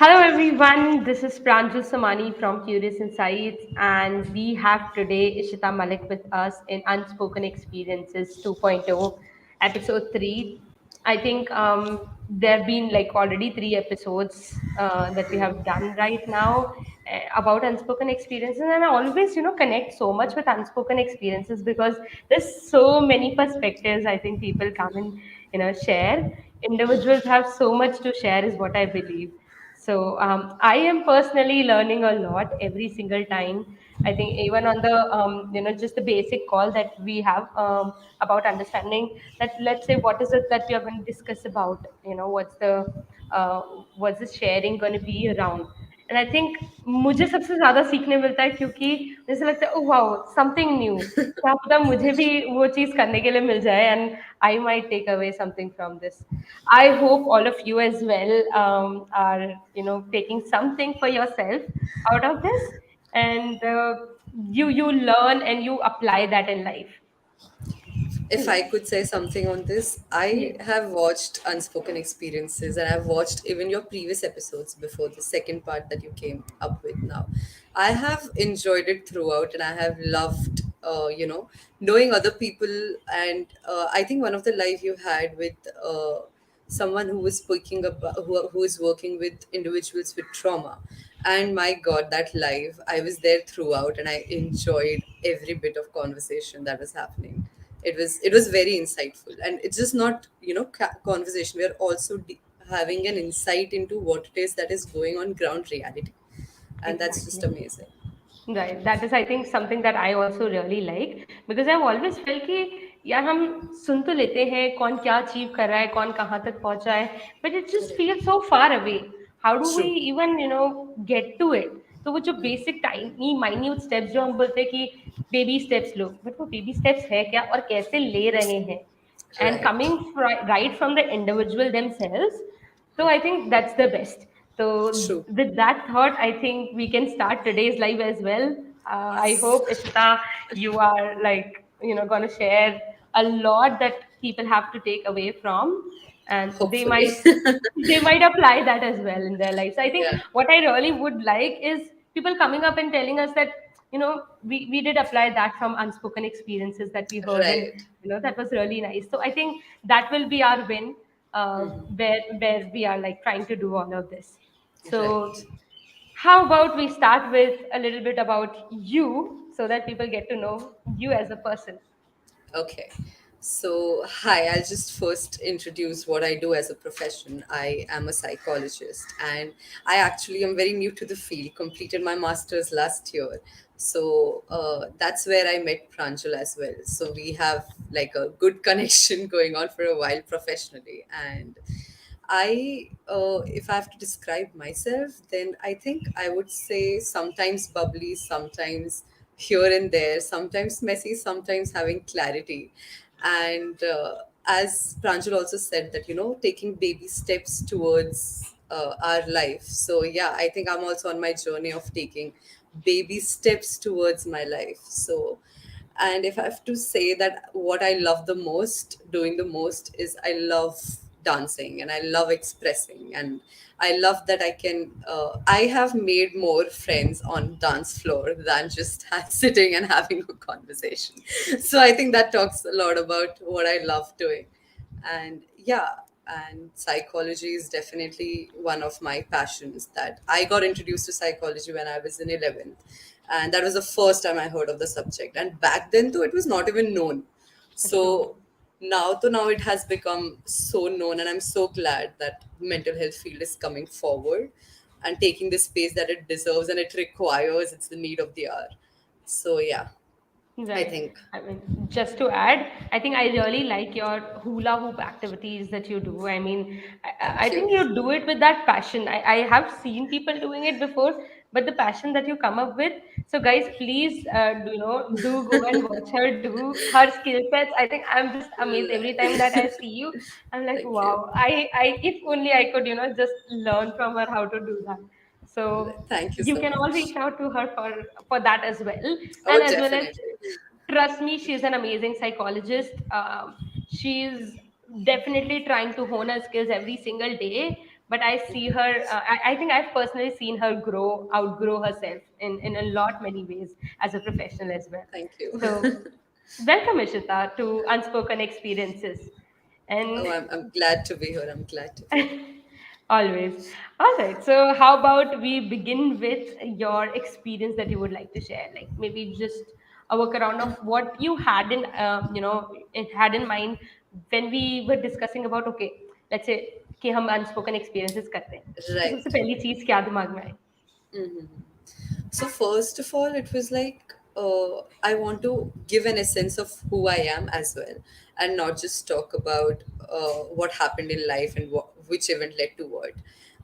Hello everyone, this is Pranjul Somani from Curious Insights, and we have today Ishita Malik with us in Unspoken Experiences 2.0, episode 3. I think there have been like already three episodes that we have done right now about unspoken experiences, and I always connect so much with unspoken experiences because there's so many perspectives. I think people come and share. Individuals have so much to share, is what I believe. So I am personally learning a lot every single time. I think even on the just the basic call that we have about understanding that, let's say, what is it that we are going to discuss about. Uh, what's the sharing going to be around. And I think मुझे सबसे ज़्यादा सीखने मिलता है क्योंकि मुझे लगता है, ओह वाओ, समथिंग न्यू, क्या पता मुझे भी वो चीज़ करने के लिए मिल जाए, and I might take away something from this. I hope all of you as well are taking something for yourself out of this, and you learn and you apply that in life. If I could say something on this, I Yes. have watched Unspoken Experiences and I've watched even your previous episodes before the second part that you came up with now. I have enjoyed it throughout and I have loved, knowing other people. And I think one of the live you had with someone who was speaking about, who is working with individuals with trauma. And my God, that live, I was there throughout and I enjoyed every bit of conversation that was happening. It was very insightful and it's just not conversation. We are also having an insight into what it is that is going on ground reality, and that's just Exactly. amazing. Right. That is, I think, something that I also really like because I've always felt कि यार हम सुन तो लेते हैं कौन क्या achieve कर रहा है, कौन कहाँ तक पहुंचा है, but it just Correct. feels so far away. How do we True. even get to it? तो वो जो बेसिक टाइनी माइन्यूट स्टेप्स जो हम बोलते हैं कि बेबी स्टेप्स लो, बट वो बेबी स्टेप्स है क्या और कैसे ले रहे हैं, and Right. coming right from the individual themselves. So I think that's the best. So True. with that thought, I think we can start today's live as well. I Yes. hope, Ishita, you are like going to share a lot that people have to take away from, and they Hopefully. might they might apply that as well in their lives. I think Yeah. what I really would like is people coming up and telling us that we did apply that from unspoken experiences that we heard, and Right. that was really nice. So I think that will be our win, where we are like trying to do all of this. So Right. how about we start with a little bit about you so that people get to know you as a person. Okay. So, hi, I'll just first introduce what I do as a profession. I am a psychologist and I actually am very new to the field, completed my master's last year. So, that's where I met Pranjul as well. So, we have like a good connection going on for a while professionally. And if I have to describe myself, then I think I would say sometimes bubbly, sometimes here and there, sometimes messy, sometimes having clarity. And as Pranjal also said, that, taking baby steps towards our life. So, yeah, I think I'm also on my journey of taking baby steps towards my life. So, and if I have to say that what I love the most, doing the most, is I love dancing and I love expressing. And I love that I have made more friends on dance floor than just sitting and having a conversation. So I think that talks a lot about what I love doing. And yeah, and psychology is definitely one of my passions. That I got introduced to psychology when I was in 11th, and that was the first time I heard of the subject, and back then too it was not even known. True. So now it has become so known, and I'm so glad that mental health field is coming forward and taking the space that it deserves and it requires. It's the need of the hour. So yeah, I Right. think. I mean, just to add, I think I really like your hula hoop activities that you do. I mean, I Thank you. think you do it with that passion. I have seen people doing it before, but the passion that you come up with. So, guys, please, do go and watch her do her skill sets. I think I'm just amazed every time that I see you. I'm like, Thank you. wow. If only I could, just learn from her how to do that. So Thank you you so can all much. reach out to her for that as well, and Oh, as well as definitely. trust me, she's an amazing psychologist. She's definitely trying to hone her skills every single day, but I see her. I think I've personally seen her outgrow herself in a lot many ways as a professional as well. Thank you. So, welcome, Ishita, to Unspoken Experiences. Oh, And I'm glad to be here. I'm glad to be here. always. All right. So, how about we begin with your experience that you would like to share? Like maybe just a workaround of what you had in, it had in mind when we were discussing about, okay, let's say कि हम unspoken experiences करते हैं. तो Right. सबसे पहली चीज क्या दिमाग में आई? So first of all, it was like I want to give an essence of who I am as well, and not just talk about what happened in life and which event led to what.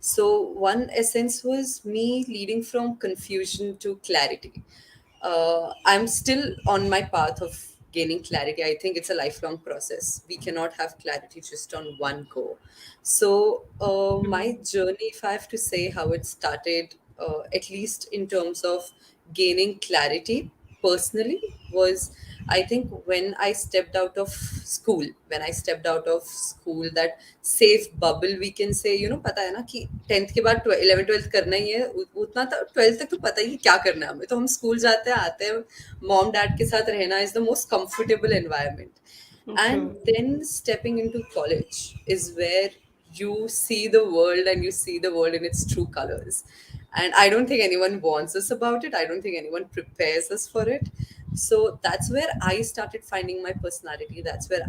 So one essence was me leading from confusion to clarity. I'm still on my path of gaining clarity. I think it's a lifelong process. We cannot have clarity just on one go. So, my journey, if I have to say how it started, at least in terms of gaining clarity personally, was I think when I stepped out of school, that safe bubble, we can say, पता है ना कि 10th के बाद 11 12th करना ही है, उतना तक 12th तक तो पता ही है क्या करना है हमें, तो हम स्कूल जाते हैं आते हैं, मॉम डैड के साथ रहना is the most comfortable environment. And True. then stepping into college is where you see the world, and you see the world in its true colors. And I don't think anyone warns us about it. I don't think anyone prepares us for it. So that's where I started finding my personality. That's where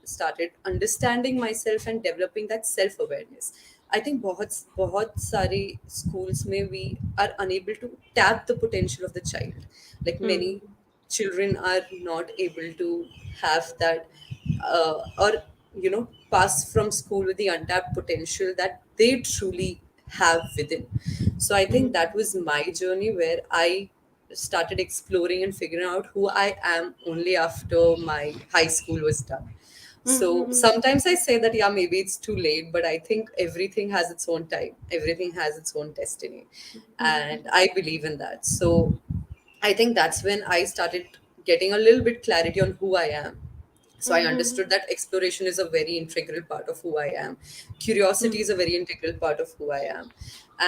started understanding myself and developing that self awareness. I think बहुत सारे schools में we are unable to tap the potential of the child. Like many Hmm. children are not able to have that, or pass from school with the untapped potential that they truly have within. So I think that was my journey, where I started exploring and figuring out who I am only after my high school was done. So Hmm. sometimes I say that, yeah, maybe it's too late, but I think everything has its own time, everything has its own destiny. And I believe in that. So I think that's when I started getting a little bit clarity on who I am. So I understood that exploration is a very integral part of who I am. Curiosity is a very integral part of who I am.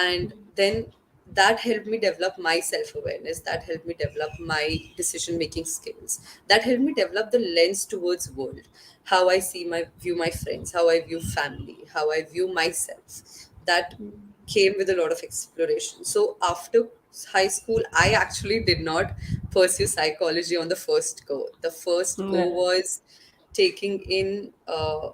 And then that helped me develop my self-awareness, that helped me develop my decision-making skills, that helped me develop the lens towards world, how I view my friends, how I view family, how I view myself. That came with a lot of exploration. So after high school, I actually did not pursue psychology on the first go. The first go Hmm. was taking in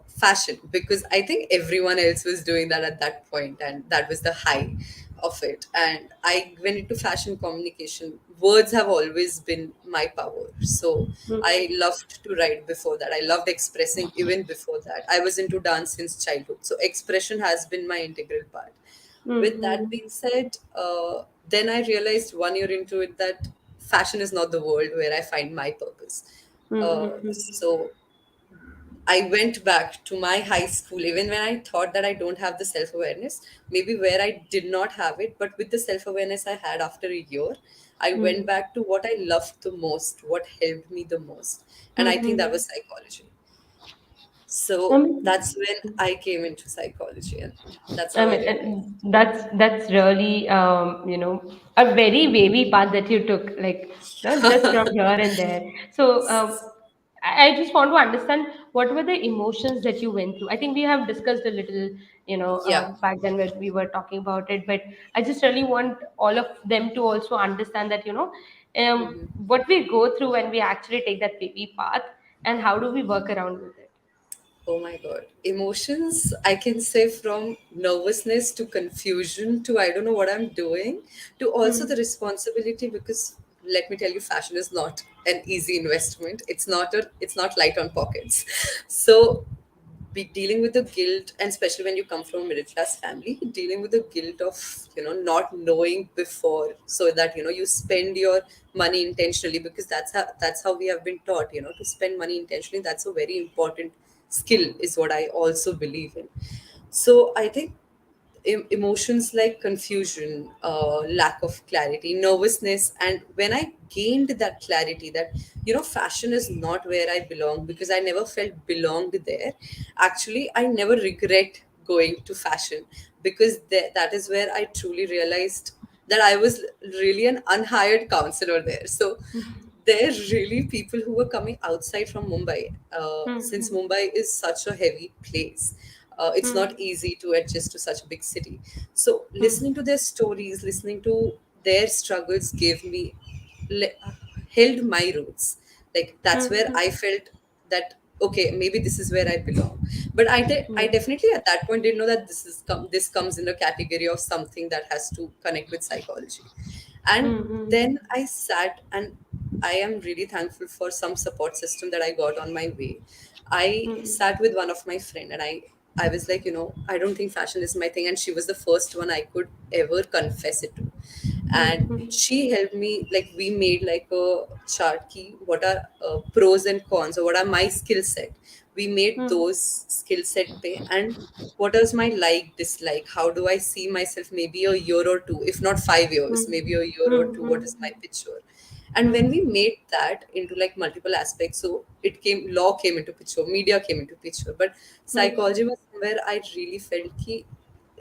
fashion, because I think everyone else was doing that at that point, and that was the high of it. And I went into fashion communication. Words have always been my power. So I loved to write before that. I loved expressing even before that. I was into dance since childhood. So expression has been my integral part. With that being said, then I realized 1 year into it that fashion is not the world where I find my purpose. So I went back to my high school, even when I thought that I don't have the self awareness, maybe where I did not have it, but with the self awareness I had after a year, I went back to what I loved the most, what helped me the most. And I think that was psychology. I So mean, that's when I came into psychology, and that's I how I mean, realized. that's really a very wavy path that you took, like just from here and there. So I just want to understand what were the emotions that you went through. I think we have discussed a little, Yeah. back then when we were talking about it, but I just really want all of them to also understand that what we go through when we actually take that wavy path, and how do we work around with it. Oh my God. Emotions, I can say, from nervousness to confusion to I don't know what I'm doing, to also the responsibility, because let me tell you, fashion is not an easy investment. It's not light on pockets. So be dealing with the guilt, and especially when you come from a middle class family, dealing with the guilt of not knowing before, so that you spend your money intentionally, because that's how we have been taught, to spend money intentionally. That's a very important skill, is what I also believe in. So I think emotions like confusion, lack of clarity, nervousness, and when I gained that clarity that fashion is not where I belong, because I never felt belonged there. Actually, I never regret going to fashion, because that is where I truly realized that I was really an unhired counselor there. So there are really people who were coming outside from Mumbai, since Mumbai is such a heavy place. It's not easy to adjust to such a big city. So listening to their stories, listening to their struggles gave me le- held my roots. Like that's where I felt that okay, maybe this is where I belong. But I definitely at that point didn't know that this comes in a category of something that has to connect with psychology. And then I sat, and I am really thankful for some support system that I got on my way. I sat with one of my friend, and I was like, I don't think fashion is my thing, and she was the first one I could ever confess it to. And she helped me, like we made like a chart key, what are pros and cons, or what are my skill set. We made those skill set pay, and what is my like dislike, how do I see myself maybe a year or two, if not 5 years, maybe a year or two, what is my picture. And when we made that into like multiple aspects, so it came, law came into picture, media came into picture, but psychology was somewhere I really felt key,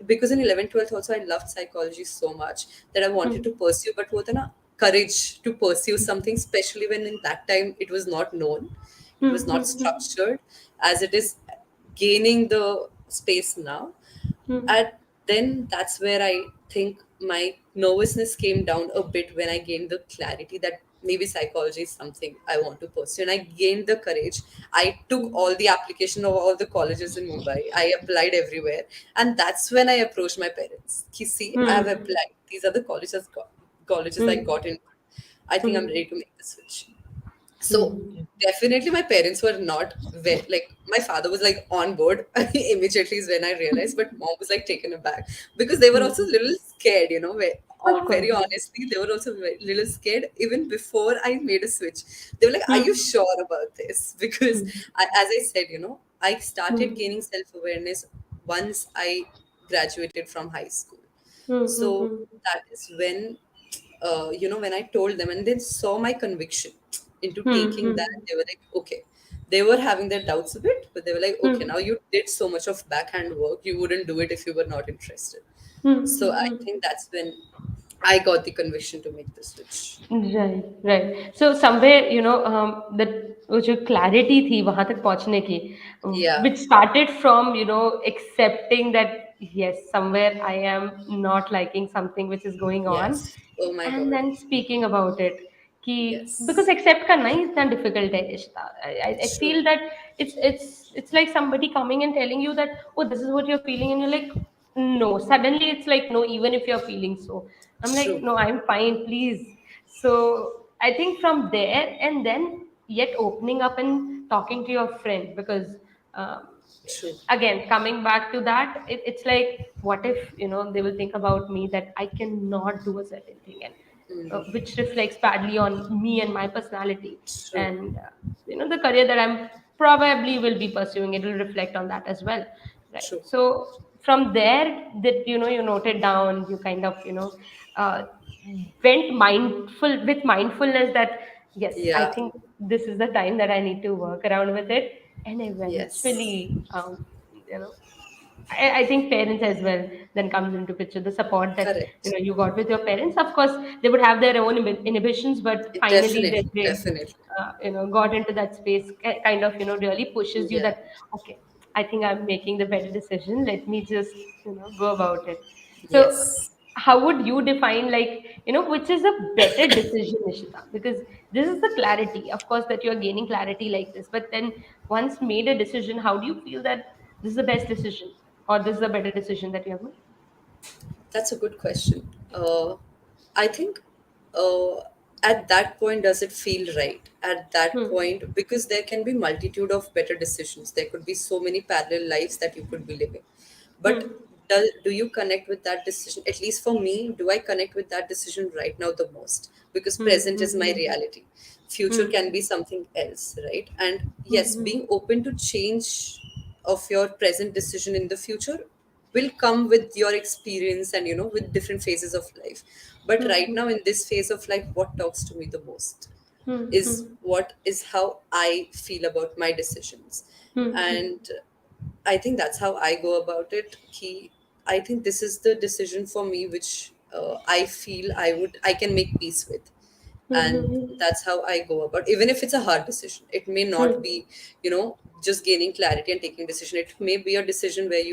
because in 11th 12th also I loved psychology so much that I wanted to pursue, but what na courage to pursue something, especially when in that time it was not known, it was not structured as it is gaining the space now. At then that's where I think my nervousness came down a bit when I gained the clarity that maybe psychology is something I want to pursue. And I gained the courage. I took all the application of all the colleges in Mumbai. I applied everywhere. And that's when I approached my parents. Ki, see, I have applied. These are the colleges I got in. I think I'm ready to make the switch. So definitely my parents were not like my father was like on board immediately is when I realized, but mom was like taken aback because they were also a little scared, Of very course. honestly, they were also a little scared even before I made a switch. They were like, are you sure about this? Because as I said, I started gaining self-awareness once I graduated from high school. So that is when, when I told them and they saw my conviction into taking that, they were like, okay. They were having their doubts a bit, but they were like, okay, now you did so much of backhand work, you wouldn't do it if you were not interested. So I think that's when I got the conviction to make the switch. Right, right. So somewhere, that वो जो clarity थी वहां तक पहुंचने की, Yeah. which started from, accepting that yes, somewhere I am not liking something which is going on, Yes. Oh my and God. then speaking about it. कि because Yes. accept करना ही इतना difficult है इश्ता. I True. feel that it's like somebody coming and telling you that oh this is what you're feeling and you're like no, suddenly it's like no, even if you're feeling so, I'm like True. no, I'm fine, please. So I think from there and then yet opening up and talking to your friend because um, True. again coming back to that, it's like what if they will think about me that I cannot do a certain thing and which reflects badly on me and my personality True. and the career that I'm probably will be pursuing, it will reflect on that as well, right? True. So from there that you noted down, you kind of uh, went mindful with mindfulness that yes, I Yeah. think this is the time that I need to work around with it, and Yes. eventually you know I think parents as well then comes into picture. The support that Correct. you got with your parents. Of course, they would have their own inhibitions, but finally that Definitely. they Definitely. got into that space, kind of really pushes you Yeah. that okay, I think I'm making the better decision. Let me just go about it. So Yes. how would you define like which is a better decision, Ishita? Because this is the clarity, of course, that you're gaining clarity like this. But then once made a decision, how do you feel that this is the best decision or this is a better decision that you have made? That's a good question. I think uh, at that point, does it feel right? At that point, because there can be multitude of better decisions. There could be so many parallel lives that you could be living. But do you connect with that decision? At least for me, do I connect with that decision right now the most? Because present is my reality. Future can be something else, right? And yes, being open to change of your present decision in the future will come with your experience and with different phases of life. But right now in this phase of life, what talks to me the most is what is how I feel about my decisions. And I think that's how I go about it. I think this is the decision for me which I feel I can make peace with, and Mm-hmm. that's how I go about. Even if it's a hard decision, it may not be, just gaining clarity and taking decision. It may be a decision where,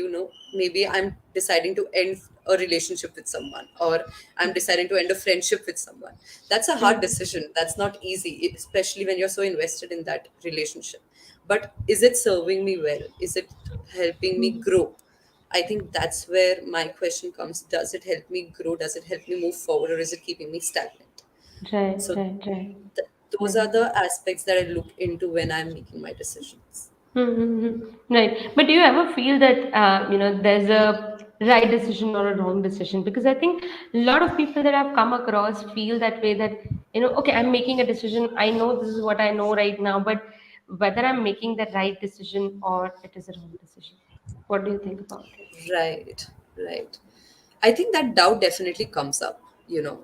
maybe I'm deciding to end a relationship with someone, or I'm deciding to end a friendship with someone. That's a hard decision. That's not easy, especially when you're so invested in that relationship. But is it serving me well? Is it helping me grow? I think that's where my question comes. Does it help me grow? Does it help me move forward, or is it keeping me stagnant? Right, So right, right. those are the aspects that I look into when I'm making my decisions. Mm-hmm. Right. But do you ever feel that there's a right decision or a wrong decision? Because I think a lot of people that I've come across feel that way, that okay, I'm making a decision. I know this is what I know right now, but whether I'm making the right decision or it is a wrong decision. What do you think about it? Right, right. I think that doubt definitely comes up,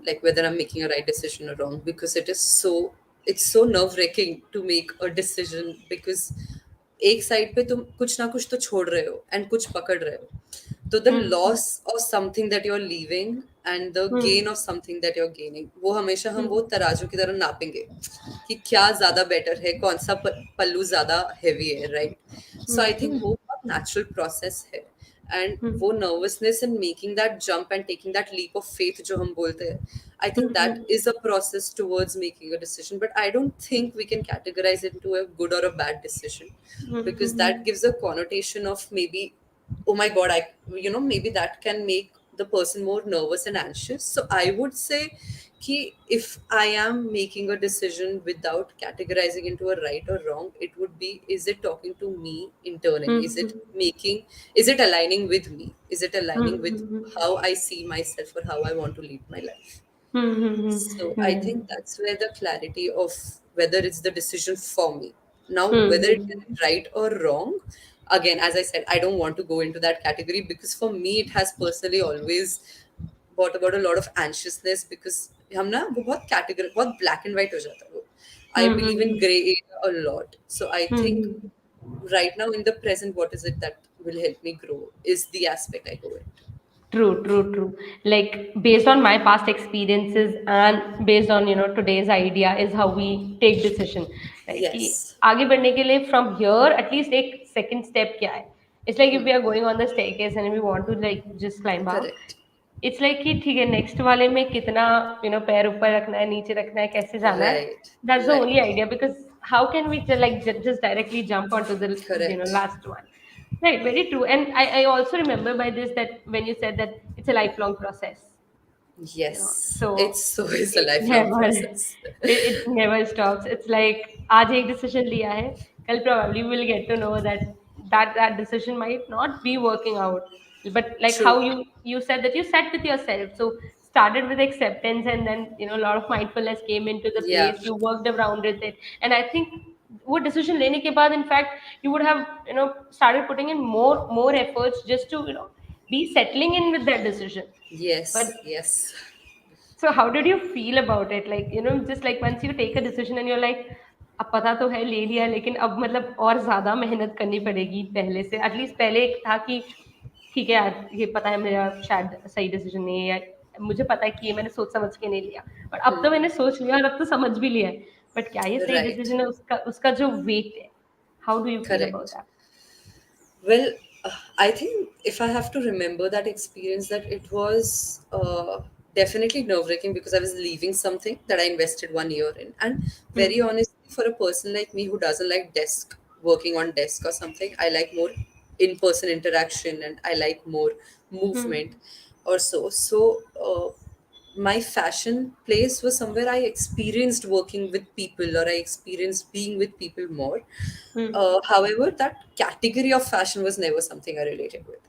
like whether I'm making a right decision or wrong, because it's so nerve-wracking to make a decision, because एक side पे तुम कुछ ना कुछ तो छोड़ रहे हो एंड कुछ पकड़ रहे हो. तो the Mm-hmm. Loss of something that you are leaving and the gain of something that you are gaining, वो हमेशा हम वो तराजू की तरह नापेंगे कि क्या ज्यादा बेटर है, कौन सा पल्लू ज्यादा हैवी है, राइट? सो आई थिंक वो बहुत नेचुरल प्रोसेस है. एंड वो nervousness in making that jump and taking that leap of faith जो हम बोलते हैं, I think that is a process towards making a decision, but I don't think we can categorize it into a good or a bad decision, because that gives a connotation of maybe, oh my god, maybe that can make the person more nervous and anxious. So I would say कि if I am making a decision without categorizing into a right or wrong, it would be, is it talking to me internally? Is it aligning with me? Is it aligning with how I see myself or how I want to lead my life? So I Right. think that's where the clarity of whether it's the decision for me. Now, whether it Mm-hmm. is right or wrong, again, as I said, I don't want to go into that category, because for me, it has personally always brought about a lot of anxiousness, because हम ना वो बहुत category, बहुत black and white हो जाता है वो. I believe in Mm-hmm. gray area a lot. So I think Mm-hmm. right now in the present, what is it that will help me grow is the aspect I go into. True, true, true. Like based on my past experiences and based on today's idea is how we take decision. Like कि Yes, आगे बढ़ने के लिए from here at least एक second step क्या है? It's like if we are going on the staircase and we want to like just climb up. correct. It's like कि ठीक है नेक्स्ट वाले में कितना पैर ऊपर रखना है नीचे रखना है कैसे जाना है. Right, That's the right, only idea because how can we just directly jump onto the correct. last one. Right, very true. And I also remember by this that when you said that it's a lifelong process, Yes, it's so so is a it lifelong never process. it never stops. It's like आज एक decision लिया है, कल probably we'll get to know that that decision might not be working out. But like how True. you said that you sat with yourself, so started with acceptance and then a lot of mindfulness came into the Yeah. place. You worked around with it, and I think वो decision लेने के बाद in fact you would have started putting in more efforts just to be settling in with that decision. Yes, But yes. so how did you feel about it? Like, just like once you take a decision and you're like, अब पता तो है ले लिया लेकिन अब मतलब और ज्यादा मेहनत करनी पड़ेगी पहले से एटलीस्ट पहले एक था कि ठीक है यार ये पता है मेरा शायद सही डिसीजन नहीं है या मुझे पता है कि ये मैंने सोच समझ के नहीं लिया और अब तो मैंने सोच लिया और अब तो समझ भी लिया है बट क्या ये सही Right. डिसीजन है उसका उसका जो वेट है how do you feel about Correct. That Well, I think if I have to remember that experience, that it was definitely nerve wracking, because I was leaving something that I invested 1 year in. And very honestly, for a person like me who doesn't like working on desk or something, I like more in person interaction and I like more movement or so. So, my fashion place was somewhere I experienced working with people, or I experienced being with people more. However, that category of fashion was never something I related with.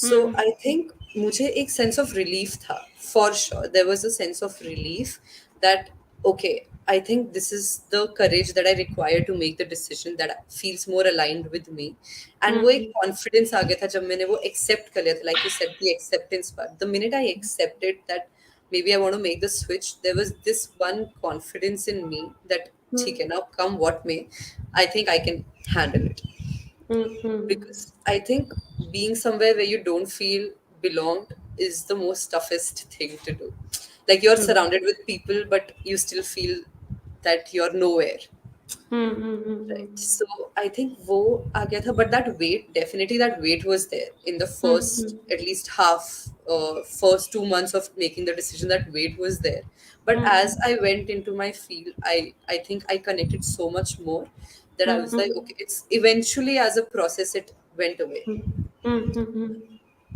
So I think मुझे एक sense of relief था, for sure. There was a sense of relief that, okay, I think this is the courage that I require to make the decision that feels more aligned with me. And वो एक confidence आ गया था जब मैंने वो accept कर लिया था, like you said, the acceptance part. The minute I accepted that maybe I want to make the switch, there was this one confidence in me that ठीक है, now come what may, I think I can handle it. Mm-hmm. Because I think being somewhere where you don't feel belonged is the most toughest thing to do. Like you're surrounded with people, but you still feel that you're nowhere. Right. Mm-hmm. So I think वो आ गया था, but that weight, definitely that weight was there in the first Mm-hmm. at least half, first 2 months of making the decision. That weight was there, but as I went into my field, I think I connected so much more that I was like, Mm-hmm. okay, it's eventually as a process it went away. Mm-hmm.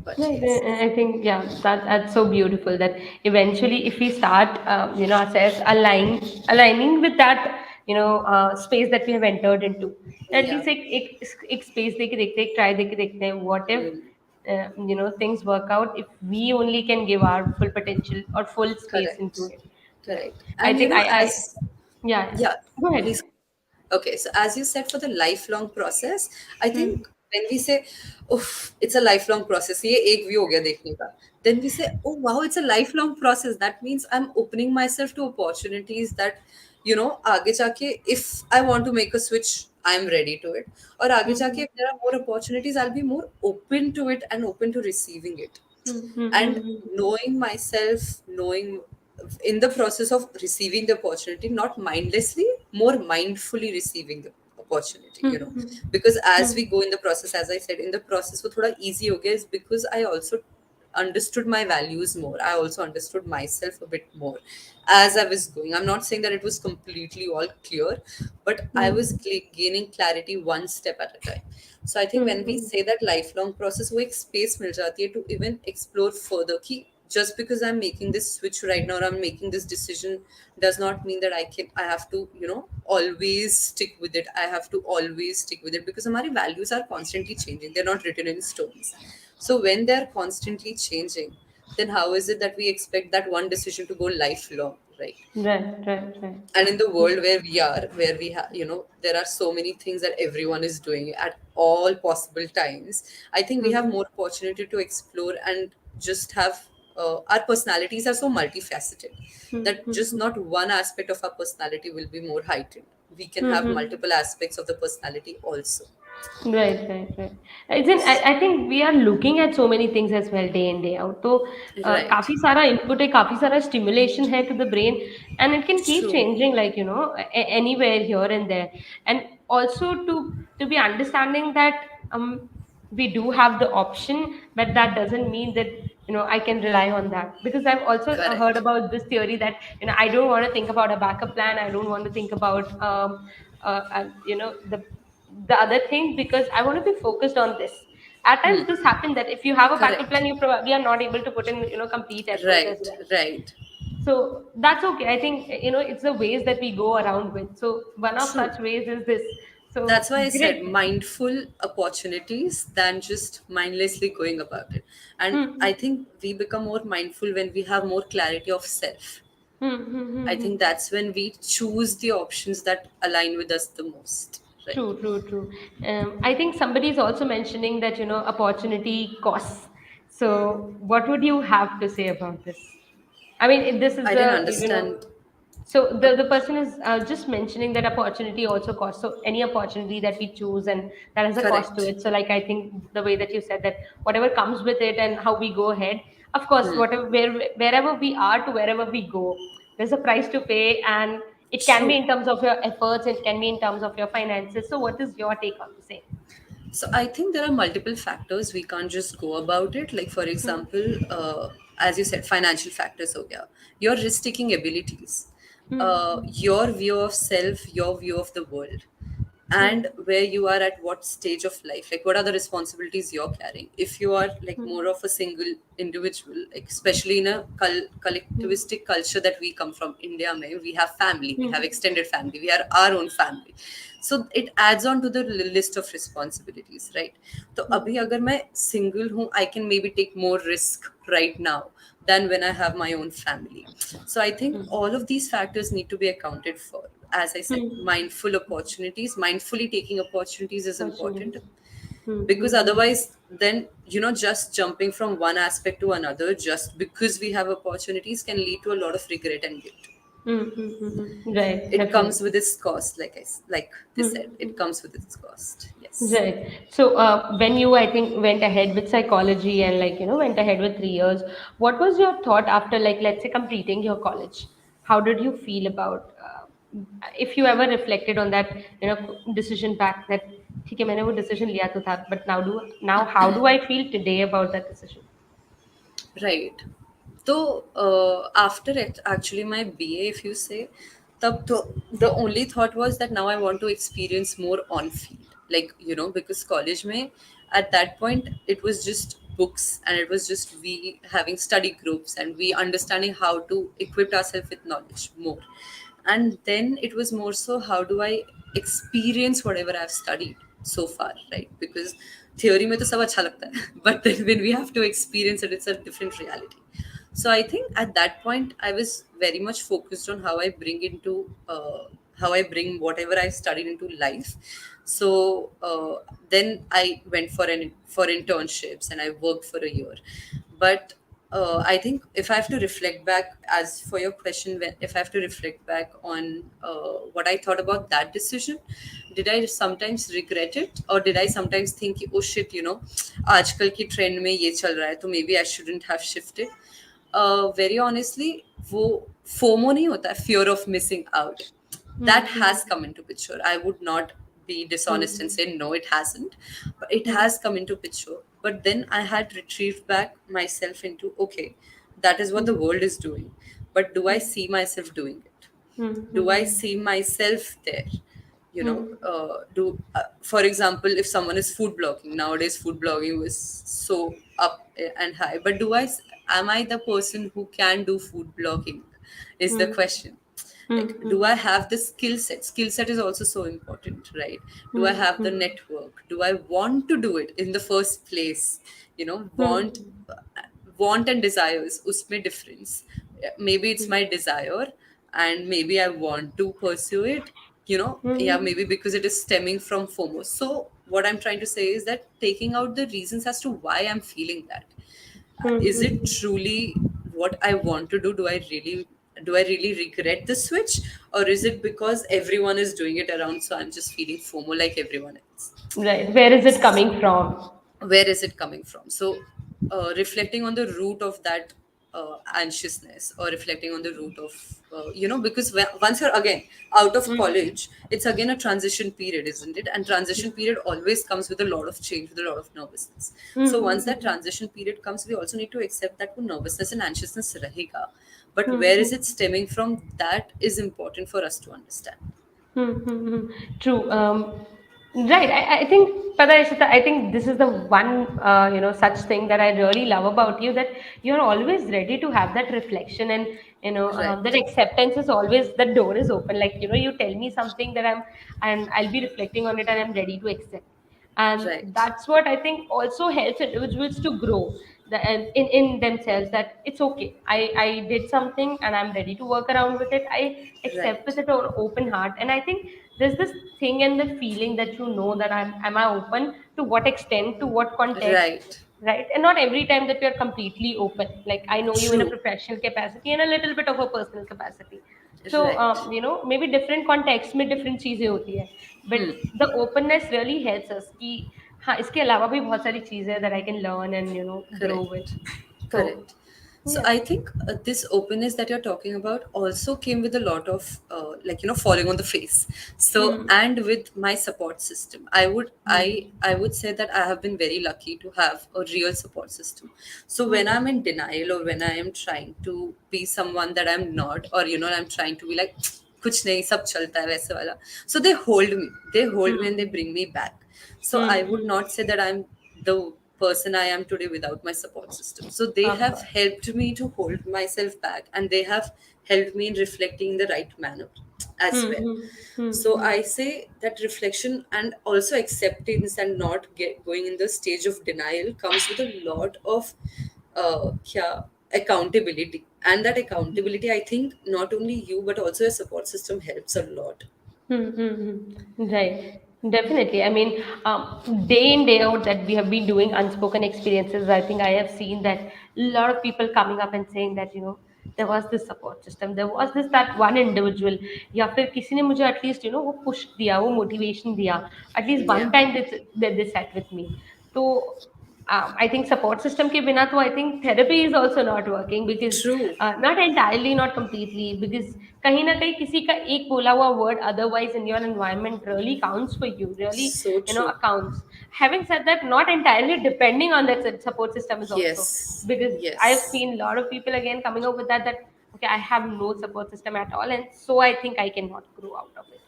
But Right, yes, I think yeah, that's so beautiful that eventually, if we start, ourselves aligning with that, space that we have entered into, at yeah. least एक space देके देखते हैं, try देके देखते हैं. What if, Hmm. things work out if we only can give our full potential or full space into Correct. it, right? Correct. I And think I as yeah, yeah, go please. ahead. Okay, so as you said, for the lifelong process, I Hmm. think when we say, "Oof, it's a lifelong process," ये एक view हो गया देखने का. Then we say, "Oh wow, it's a lifelong process." That means I'm opening myself to opportunities that, आगे जाके if I want to make a switch, I'm ready to it. और आगे Hmm. जाके if there are more opportunities, I'll be more open to it and open to receiving it. Hmm. Hmm. And Hmm. knowing myself, knowing in the process of receiving the opportunity, not mindlessly, more mindfully receiving the opportunity, Hmm. Hmm. because as Hmm. we go in the process, as I said, in the process wo thoda easy ho gaya is because I also understood my values more. I also understood myself a bit more as I was going. I'm not saying that it was completely all clear, but I Hmm. was gaining clarity one step at a time. So I think Hmm. when we Hmm. say that lifelong process, वो एक space मिल जाती है to even explore further कि just because I'm making this switch right now or I'm making this decision does not mean that I have to, always stick with it. I have to always stick with it because हमारी values are constantly changing. They're not written in stones. So when they're constantly changing, then how is it that we expect that one decision to go lifelong, right? Right, right, right. And in the world where we are, where we have, there are so many things that everyone is doing at all possible times. I think we have Mm-hmm. more opportunity to explore and just have, our personalities are so multifaceted that just Mm-hmm. not one aspect of our personality will be more heightened. We can have Mm-hmm. multiple aspects of the personality also. Right, right, right. I think we are looking at so many things as well day in day out. तो Right. काफी सारा input है, काफी सारा stimulation है to the brain, and it can keep True. changing like anywhere here and there, and also to be understanding that we do have the option, but that doesn't mean that I can rely on that, because I've also heard Correct. about this theory that I don't want to think about a backup plan. I don't want to think about the other thing, because I want to be focused on this. At times, this happens that if you have a backup plan, Correct. you probably are not able to put in complete efforts as Right. well. Right. So that's okay. I think it's the ways that we go around with. So one of True. such ways is this. So That's why I said great. mindful opportunities than just mindlessly going about it. And Hmm. I think we become more mindful when we have more clarity of self. Hmm. Hmm. I Hmm. Hmm. think that's when we choose the options that align with us the most. Right. True, true, true. I think somebody is also mentioning that opportunity costs. So what would you have to say about this? I mean, this is I didn't the understand. so Uh, the person is just mentioning that opportunity also costs. So any opportunity that we choose, and that has a cost to correct. it. So like I think the way that you said that whatever comes with it and how we go ahead, of course, wherever we are to wherever we go, there's a price to pay, and it can be True. in terms of your efforts, it can be in terms of your finances. So what is your take on the same? So I think there are multiple factors. We can't just go about it. Like for example, as you said, financial factors. हो गया. Your risk-taking abilities, Hmm. your view of self, your view of the world, Hmm. and where you are at what stage of life. Like what are the responsibilities you're carrying? If you are like Hmm. more of a single individual, like especially in a Hmm. collectivistic culture that we come from, India, mein, we have family, we have Hmm. extended family, we are our own family. So it adds on to the list of responsibilities, right? So abhi agar main single hu, I can maybe take more risk right now than when I have my own family. So I think all of these factors need to be accounted for. As I said, Hmm. mindful opportunities, mindfully taking opportunities is important, Opportunities. Hmm. because Hmm. Hmm. otherwise then just jumping from one aspect to another just because we have opportunities can lead to a lot of regret and guilt. Right, It comes with definitely. its cost, like they said, it comes with its cost. Yes. Right. So, when you, I think, went ahead with psychology and like, went ahead with 3 years, what was your thought after, like, let's say, completing your college? How did you feel about, if you ever reflected on that, decision back that, ठीक है मैंने वो decision लिया तो था, but now how do I feel today about that decision? Right. So after actually my BA, if you say, the only thought was that now I want to experience more on field, like because college mein, at that point it was just books, and it was just we having study groups and we understanding how to equip ourselves with knowledge more, and then it was more so how do I experience whatever I've studied so far, right? Because theory mein to sab acha lagta hai, but then when we have to experience it, it's a different reality. So I think at that point I was very much focused on how I bring whatever I studied into life. So then I went for internships and I worked for a year. But I think if I have to reflect back, as for your question, if I have to reflect back on what I thought about that decision, did I sometimes regret it, or did I sometimes think, oh shit, आजकल की trend में ये चल रहा है, तो maybe I shouldn't have shifted. Very honestly, वो FOMO नहीं होता, fear of missing out, that has come into picture. I would not be dishonest and say no, it hasn't, but it has come into picture. But then I had retrieved back myself into, okay, that is what the world is doing, but do I see myself doing it? Do I see myself there? Do For example, if someone is food blogging nowadays, food blogging was so up and high, but am I the person who can do food blogging, is the question. Like, do I have the skill set is also so important, right? Do I have the network? Do I want to do it in the first place? Want and desires, usme difference. Maybe it's my desire, and maybe I want to pursue it, yeah, maybe because it is stemming from FOMO. So what I'm trying to say is that taking out the reasons as to why I'm feeling that, is it truly what I want to do? Do I really regret the switch, or is it because everyone is doing it around, so I'm just feeling FOMO like everyone else? Right. Where is it coming from? Where is it coming from? So reflecting on the root of that anxiousness, or reflecting on the root of because once you're again out of college, it's again a transition period, isn't it? And transition period always comes with a lot of change, with a lot of nervousness. So once that transition period comes, we also need to accept that wo nervousness and anxiousness rahega, but where is it stemming from, that is important for us to understand. True. Right. I think, Pada Ishita, I think this is the one, such thing that I really love about you, that you're always ready to have that reflection, and, that Right. acceptance is always, the door is open. Like, you tell me something that and I'll be reflecting on it and I'm ready to accept. And Right. that's what I think also helps individuals to grow and in themselves, that it's okay, I did something and I'm ready to work around with it, I accept with Right. it or open heart. And I think there's this thing and the feeling that, that am I open, to what extent, to what context, Right. right? And not every time that you're completely open. Like, I know you in a True. professional capacity and a little bit of a personal capacity. So, Right. maybe different context में different चीजें होती है, but the openness really helps us कि हाँ, इसके अलावा भी बहुत सारी चीजें हैं that I can learn and, grow with. Correct. So, Correct. So yeah. I think this openness that you're talking about also came with a lot of like falling on the face. So, and with my support system, I would say that I have been very lucky to have a real support system. So when I'm in denial, or when I am trying to be someone that I'm not, or I'm trying to be like कुछ नहीं सब चलता है वैसे वाला, so they hold me and they bring me back. So I would not say that I'm the person I am today without my support system. So they Of have course. helped me to hold myself back, and they have helped me in reflecting in the right manner as well. So I say that reflection and also acceptance, and not going in the stage of denial, comes with a lot of yeah, accountability. And that accountability, I think, not only you but also your support system helps a lot. Right. Definitely. I mean, day in, day out that we have been doing unspoken experiences, I think I have seen that a lot of people coming up and saying that, there was this support system, there was this that one individual, या फिर किसी ने मुझे at least वो push दिया, वो motivation दिया, at least Yeah, one time they sat with me. तो I think support system के बिना तो I think therapy is also not working, because true. not entirely, not completely, because कहीं ना कहीं किसी का एक बोला हुआ word otherwise in your environment really counts for you, really So true. accounts. Having said that, not entirely depending on that support system is also, Yes, because I've yes, seen a lot of people again coming up with that okay, I have no support system at all, and so I think I cannot grow out of it.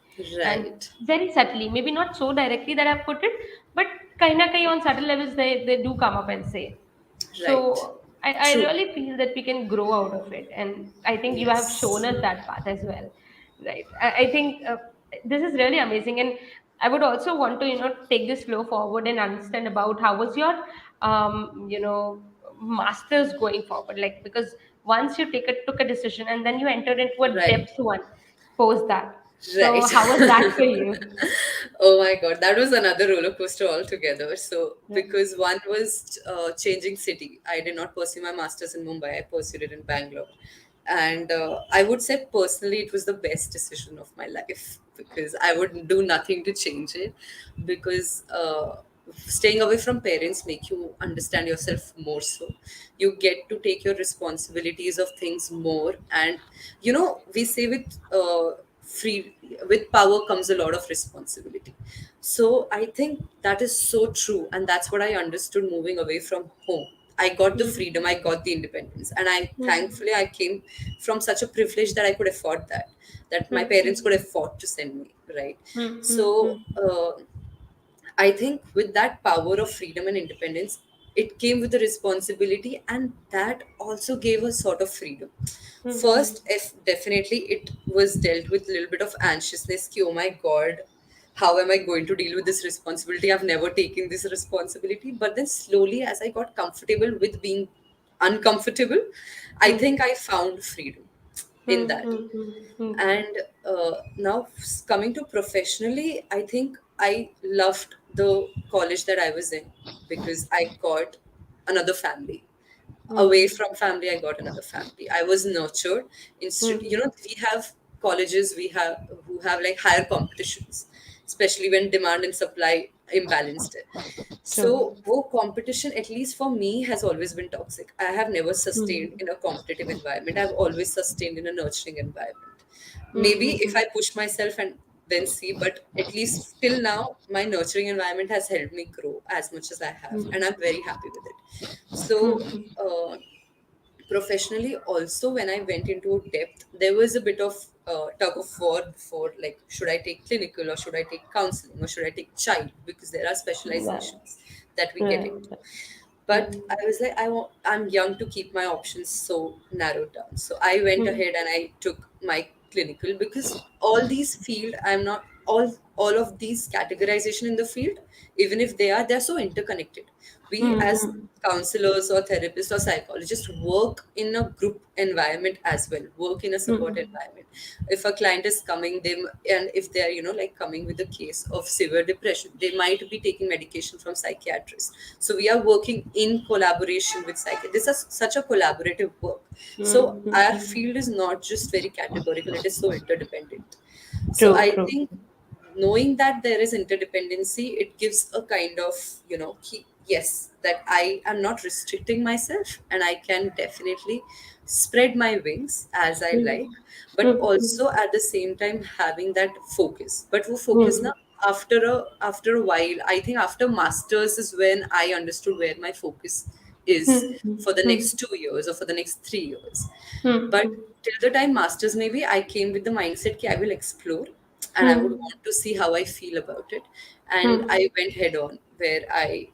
And right, very subtly, maybe not so directly that I've put it, but kahin na kahin on subtle levels they do come up and say. right. So I True. really feel that we can grow out of it, and I think you have shown Yes, us that path as well, right? I think this is really amazing, and I would also want to take this flow forward and understand about how was your masters going forward, like, because once you took a decision and then you entered into a right, depth one post that. So right. how was that for you? Oh my God, that was another roller coaster altogether. So, Yeah. because one was changing city, I did not pursue my master's in Mumbai, I pursued it in Bangalore. And I would say personally, it was the best decision of my life because I would do nothing to change it. Because staying away from parents make you understand yourself more, so you get to take your responsibilities of things more. And we say free with power comes a lot of responsibility. So I think that is so true, and that's what I understood moving away from home. I got the Hmm. freedom, I got the independence, and I Hmm. thankfully I came from such a privilege that I could afford that my Hmm. parents could afford to send me, right? Hmm. Hmm. So Hmm. I think with that power of freedom and independence, it came with a responsibility, and that also gave a sort of freedom. Hmm. Hmm. First, if definitely it was dealt with a little bit of anxiousness, ki, oh my God, how am I going to deal with this responsibility? I've never taken this responsibility. But then slowly, as I got comfortable with being uncomfortable, I Hmm. think I found freedom in Hmm. that. Hmm. Hmm. Hmm. And now coming to professionally, I think I loved the college that I was in because I got another family. Away Hmm. from family, I got another family. I was nurtured. Instead, Hmm. we have colleges we have who have like higher competitions, especially when demand and supply imbalanced it. True. So, wo competition, at least for me, has always been toxic. I have never Hmm. sustained in a competitive environment. I've always sustained in a nurturing environment. Hmm. Maybe Hmm. if I push myself and then see, but at least till now, my nurturing environment has helped me grow as much as I have, and I'm very happy with it. So, Hmm. professionally also, when I went into depth, there was a bit of tug of war before, like, should I take clinical or should I take counseling or should I take child, because there are Right. specializations that we get Right. into. But Hmm. I was like, I'm young to keep my options so narrowed down, so I went Hmm. ahead and I took my clinical, because all these field, I'm not all of these categorization in the field, even if they're so interconnected. We Hmm. as Hmm. counselors or therapists or psychologists work in a group environment as well, work in a support Hmm. environment. If a client is coming, them, and if they're like coming with a case of severe depression, they might be taking medication from psychiatrists. So we are working in collaboration with psychiatrists. This is such a collaborative work. So Hmm. our Hmm. field is not just very categorical, it is so interdependent. So True. I True. think knowing that there is interdependency, it gives a kind of, yes, that I am not restricting myself and I can definitely spread my wings as I Hmm. like, but Hmm. also at the same time having that focus. But wo focus Hmm. now, after a while, I think after masters is when I understood where my focus is Hmm. for the Hmm. next 2 years or for the next 3 years. Hmm. But Hmm. till the time masters, maybe I came with the mindset that I will explore and I would Hmm. want to see how I feel about it. And Hmm. I went head on, where I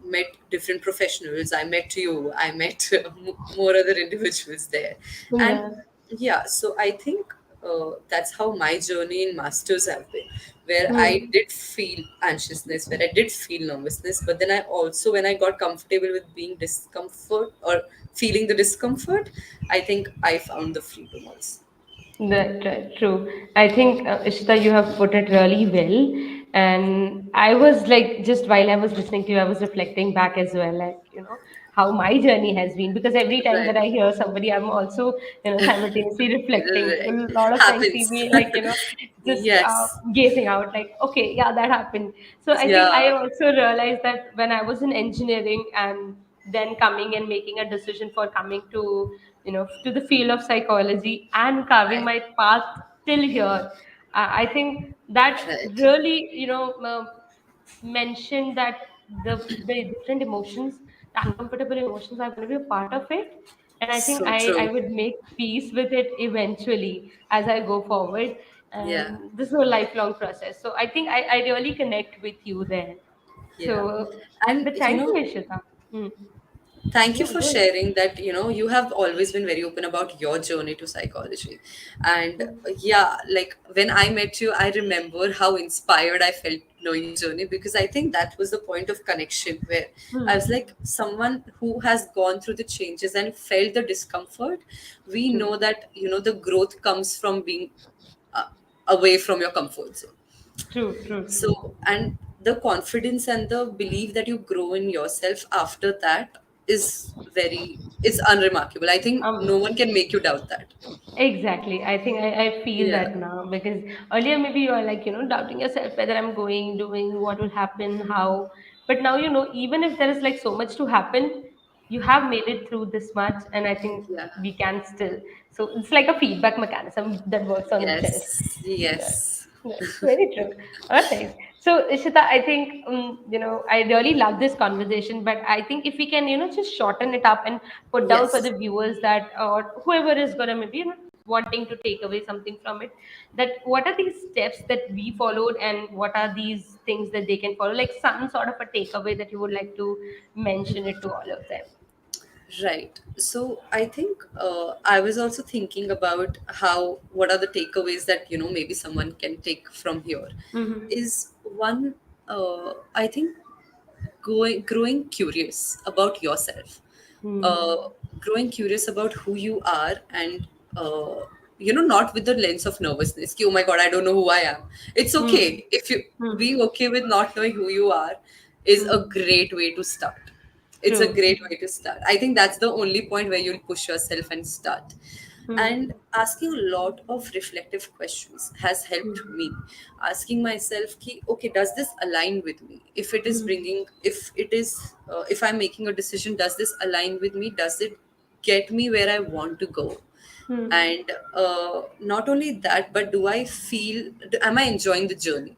met different professionals. I met you. I met more other individuals there, and Yeah. yeah. So I think that's how my journey in masters have been, where I Hmm. did feel anxiousness, where I did feel nervousness, but then I also, when I got comfortable with being discomfort or feeling the discomfort, I think I found the freedom also. That true. I think Ishita, you have put it really well. And I was like, just while I was listening to you, I was reflecting back as well, like how my journey has been, because every time Right. that I hear somebody, I'm also, simultaneously reflecting. A Right. lot of times see Happens. me like, just Yes. gazing out, like, okay, yeah, that happened. So I think I Yeah. also realized that when I was in engineering and then coming and making a decision for coming to, to the field of psychology and carving Right. my path till here, I think that Right. really, mentioned that the different emotions, the uncomfortable emotions are going to be a part of it. And I think So I true. would make peace with it eventually as I go forward. Yeah. And this is a lifelong process. So I think I really connect with you there. Yeah. So, And but thank you, Ishita. Hmm. thank you Yeah, for go ahead. sharing that. You have always been very open about your journey to psychology. And yeah, like when I met you, I remember how inspired I felt knowing your journey, because I think that was the point of connection where I was Hmm. like, someone who has gone through the changes and felt the discomfort. We True. know that, the growth comes from being uh, away from your comfort zone. True, true, true. So, and the confidence and the belief that you grow in yourself after that is unremarkable. I think no one Um, can make you doubt that. Exactly. I think I feel Yeah. that now, because earlier maybe you are like, doubting yourself whether I'm going, doing, what will happen, how. But now, even if there is like so much to happen, you have made it through this much, and I think Yeah. we can still. So it's like a feedback mechanism that works on each end. Yes. Yeah. Yes. That's very true. All right. So, Ishita, I think, I really love this conversation, but I think if we can, just shorten it up and put down for Yes. the viewers that, or whoever is going to maybe, wanting to take away something from it, that what are these steps that we followed and what are these things that they can follow, like some sort of a takeaway that you would like to mention it to all of them. Right. So I think I was also thinking about how what are the takeaways that maybe someone can take from here. Mm-hmm. Is one, I think, growing curious about yourself, uh, Hmm. growing curious about who you are, and not with the lens of nervousness. Ki, oh my god, I don't know who I am. It's Hmm. okay if you Hmm. being okay with not knowing who you are is a Hmm. great way to start. It's a True. great way to start. I think that's the only point where you'll push yourself and start. And Hmm. asking a lot of reflective questions has helped me. Asking myself, ki, okay, does this align with me? If I'm making a decision, does this align with me? Does it get me where I want to go? Hmm. And not only that, but am I enjoying the journey?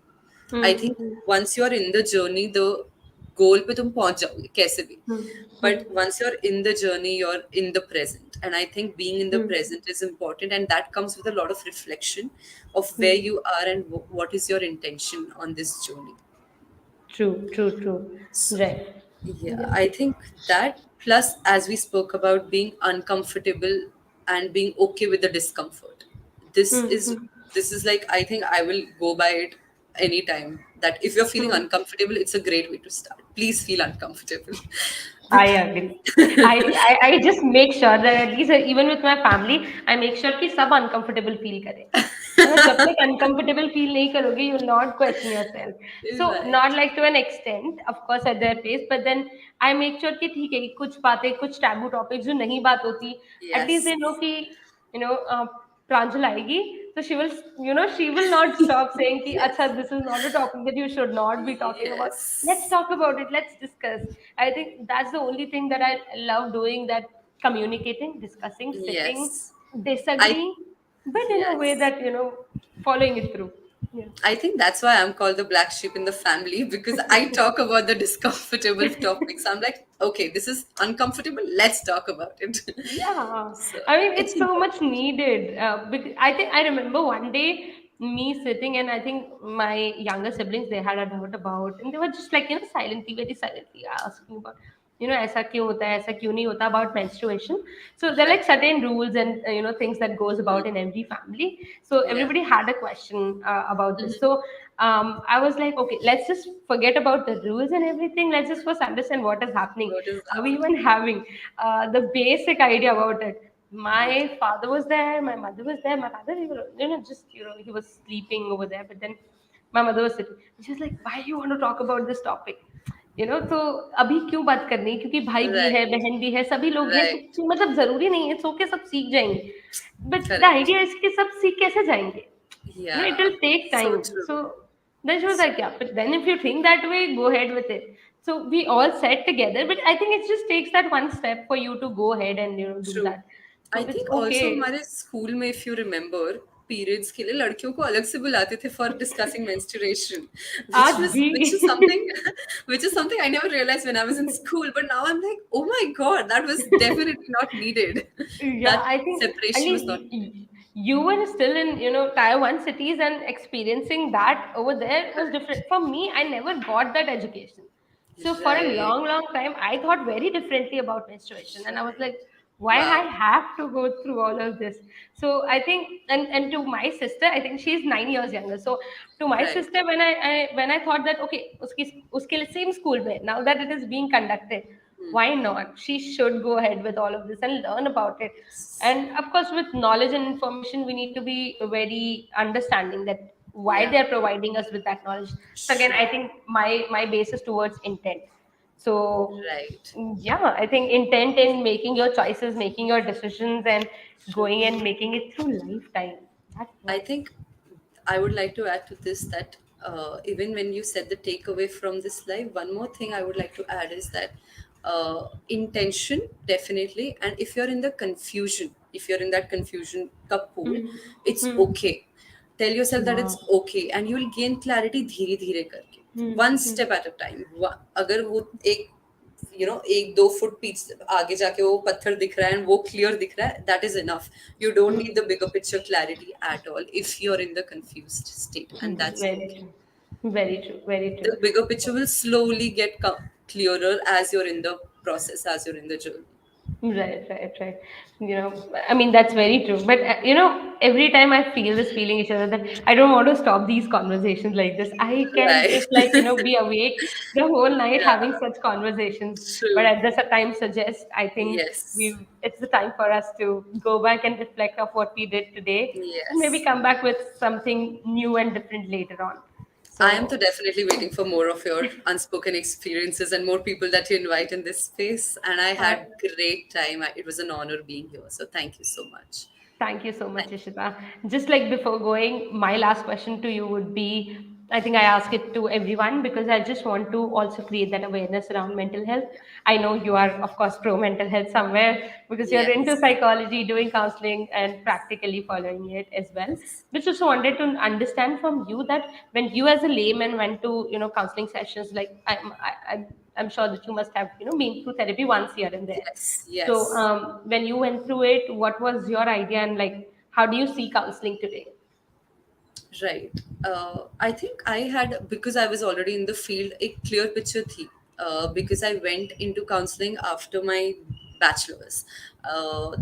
I Hmm. think Hmm. once you're in the journey, the goal पे तुम पहुंच जाओगे कैसे भी. Hmm. But Hmm. once you're in the journey, you're in the present, and I think being in the Hmm. present is important, and that comes with a lot of reflection of where Hmm. you are and what is your intention on this journey. True, true, true. So, Right. yeah, Yeah. I think that, plus, as we spoke about being uncomfortable and being okay with the discomfort, this Hmm. is Hmm. this is like, I think I will go by it anytime. That if you're feeling Hmm. uncomfortable, it's a great way to start. Please feel uncomfortable. I Because agree. I just make sure that at least even with my family, I make sure कि सब uncomfortable feel करें. है ना? जब तक uncomfortable feel नहीं करोगे, you will not question yourself. So right. not like to an extent, of course, at their pace, but then I make sure कि ठीक है, कुछ बातें, कुछ taboo topics जो नहीं बात होती, at least Yes. they know कि, you know, Pranjul आएगी, so she will not stop saying कि अच्छा, Yes. this is not a topic that you should not be talking about. Let's Yes. talk about it. Let's discuss. I think that's the only thing that I love doing, that communicating, discussing, sitting, Yes. I disagreeing, but in a way yes. that, following it through. Yeah. I think that's why I'm called the black sheep in the family, because I talk about the discomfortable topics. I'm like, okay, this is uncomfortable. Let's talk about it. Yeah, So I mean, it's it's so much important. needed. Because I think I remember one day me sitting, and I think my younger siblings, they had a doubt about, and they were just like, silently, very silently asking about, ऐसा क्यों होता है, ऐसा क्यों नहीं होता, about menstruation. So there are like Right. certain rules and things that goes about in every family. So Yeah. everybody had a question about this. So I was like, okay, let's just forget about the rules and everything. Let's just first understand what is happening. What is Are we happening? even having the basic idea about it? Yeah. My father was there, my mother was there. My father, just he was sleeping over there. But then my mother was sitting. And she was like, "Why do you want to talk about this topic?" तो अभी क्यों बात करनी, क्योंकि भाई भी है, Right. बहन भी है, सभी लोग हैं, तो Right. मतलब जरूरी नहीं है सो के सब सीख जाएंगे। But the Correct. Idea is कि सब सीख कैसे जाएंगे, it Yeah. will take So time. true. So then she was So like, yeah, but then if you think that way, go ahead with it. So we all sat together, but I think it just takes that one step for you to go ahead and do true. that. I So it's think also okay. हमारे school में, if you remember, periods के लिए लड़कियों को अलग से बुलाते थे for discussing menstruation, आज भी which is something which is something I never realized when I was in school. But now I'm like, oh my god, that was definitely not needed. Yeah, That I think, I separation was not mean, you were still in, tier one cities, and experiencing that over there was different. For me, I never got that education. So needed. for a Right. long, long time, I thought very differently about menstruation, and I was Right. like, why I Wow. have to go through all of this? So I think, and to my sister, I think she's 9 years younger. So to my Right. sister, when I thought that okay, uski same school mein, now that it is being conducted, why not? She should go ahead with all of this and learn about it. Yes. And of course, with knowledge and information, we need to be very understanding that why Yeah. they're providing us with that knowledge. So again, True. I think my base is towards intent. So Right. yeah, I think intent in making your choices, making your decisions, and True. going and making it through lifetime. That's I what. think I would like to add to this that even when you said the takeaway from this live, one more thing I would like to add is that intention, definitely. And if you're in the confusion, if you're in that confusion cup pool, it's Hmm. okay. Tell yourself that Yeah. it's okay, and you will gain clarity धीरे धीरे करके, Hmm. one Hmm. step at a time. अगर वो एक एक दो foot पीछे आगे जाके वो पत्थर दिख रहा है and वो क्लियर दिख रहा है, that is enough. You don't need the bigger picture clarity at all if you're in the confused state, and that's Very okay. true. Very true. Very true. The bigger picture will slowly get clearer as you're in the process, as you're in the journey. Right, right, right. I mean, that's very true. But, every time I feel this feeling, each other, that I don't want to stop these conversations like this. I can Right. just, like, be awake the whole night having Yeah. such conversations. But True. at this time, suggest, I think Yes. it's the time for us to go back and reflect of what we did today, and maybe Yes. come back with something new and different later on. I am to So, definitely waiting for more of your unspoken experiences and more people that you invite in this space. And I uh, had great time. It was an honor being here. So thank you so much. thank you so much, Thank Ishita. Just like before going, my last question to you would be, I think I ask it to everyone because I just want to also create that awareness around mental health. I know you are, of course, pro mental health somewhere because you. you're into Yes. psychology, doing counseling, and practically following it as well. Yes. But just wanted to understand from you that when you, as a layman, went to counseling sessions, like I'm sure that you must have been through therapy once here and there. Yes. So, Yes. when you went through it, what was your idea, and like, how do you see counseling today? Right. I think I had, because I was already in the field, a clear picture thi. Because I went into counseling after my bachelor's.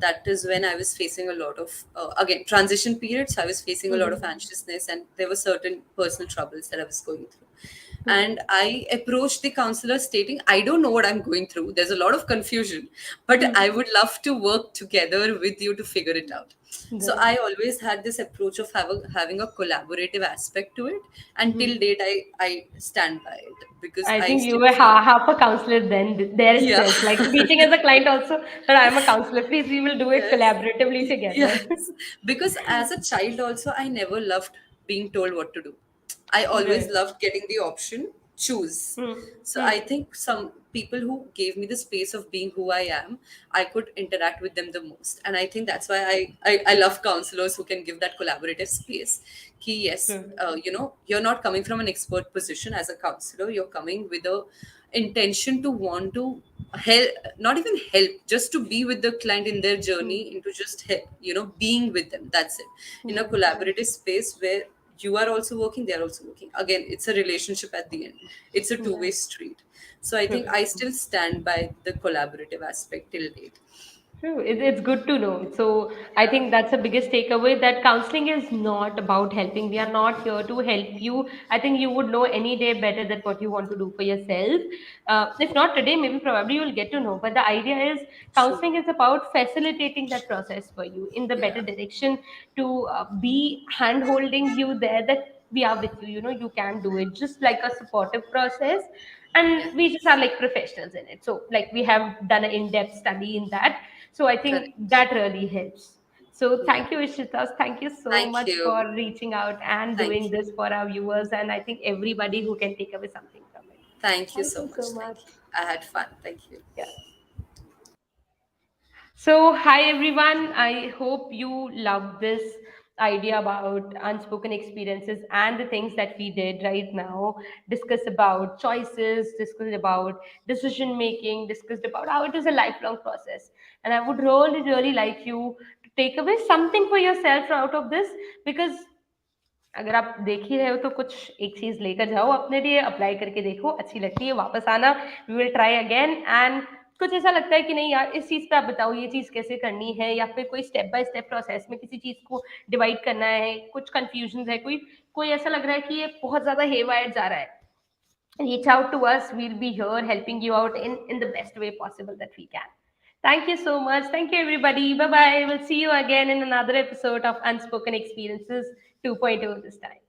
That is when I was facing a lot of, again, transition periods. I was facing a lot of Hmm. anxiousness, and there were certain personal troubles that I was going through. And I approached the counselor stating, I don't know what I'm going through. There's a lot of confusion, but I would love to work together with you to figure it out. So Right. I always had this approach of having a collaborative aspect to it. And till date, I stand by it because I I think you still were feel, half a counselor then, there yeah. itself, like reaching as a client also that I'm a counselor. Please, we will do it Yes. collaboratively together. Yes. Because as a child also, I never loved being told what to do. I always Right. loved getting the option, choose. Hmm. So Hmm. I think some people who gave me the space of being who I am, I could interact with them the most. And I think that's why I love counselors who can give that collaborative space. Ki, yes, True. you're not coming from an expert position as a counselor, you're coming with a intention to want to help, not even help, just to be with the client in their Hmm. journey, into just help, being with them, that's it, in a Right. Right. collaborative space where you are also working, they are also working. Again, it's a relationship at the end, it's a two-way Right. street. So I think True. I still stand by the collaborative aspect till date. True. It's good to know. So I think that's the biggest takeaway, that counseling is not about helping. We are not here to help you. I think you would know any day better that what you want to do for yourself. If not today, maybe probably you will get to know. But the idea is True. counseling is about facilitating that process for you in the better Yeah. direction, to be hand holding you there, that we are with you. You can do it, just like a supportive process. Yeah. and we just are like professionals in it, so like we have done an in-depth study in that, so I think Correct. that really helps. So Yeah. thank you, Ishita. Thank you so Thank much you. for reaching out and Thank doing you. this for our viewers, and I think everybody who can take away something from it. Thank you Thank so you much. so Thank much. you. I had fun. Thank you. Yeah. So, hi everyone. I hope you love this idea about unspoken experiences and the things that we did right now. Discuss about choices, discuss about decision making, discussed about how it is a lifelong process. And I would really, really like you to take away something for yourself out of this, because अगर आप देख ही रहे हो तो कुछ एक चीज लेकर जाओ अपने लिए, अप्लाई करके देखो, अच्छी लगती है वापस आना, we will try again. And कुछ ऐसा लगता है कि नहीं यार इस चीज पे आप बताओ ये चीज कैसे करनी है, या फिर कोई स्टेप बाय स्टेप प्रोसेस में किसी चीज को डिवाइड करना है, कुछ कंफ्यूजन है, कोई कोई ऐसा लग रहा है कि ये बहुत ज्यादा हेवायर जा रहा है, reach out to us. We'll be here helping you out in the best way possible that we can. Thank you so much. Thank you, everybody. Bye bye. We'll see you again in another episode of Unspoken Experiences 2.0 this time.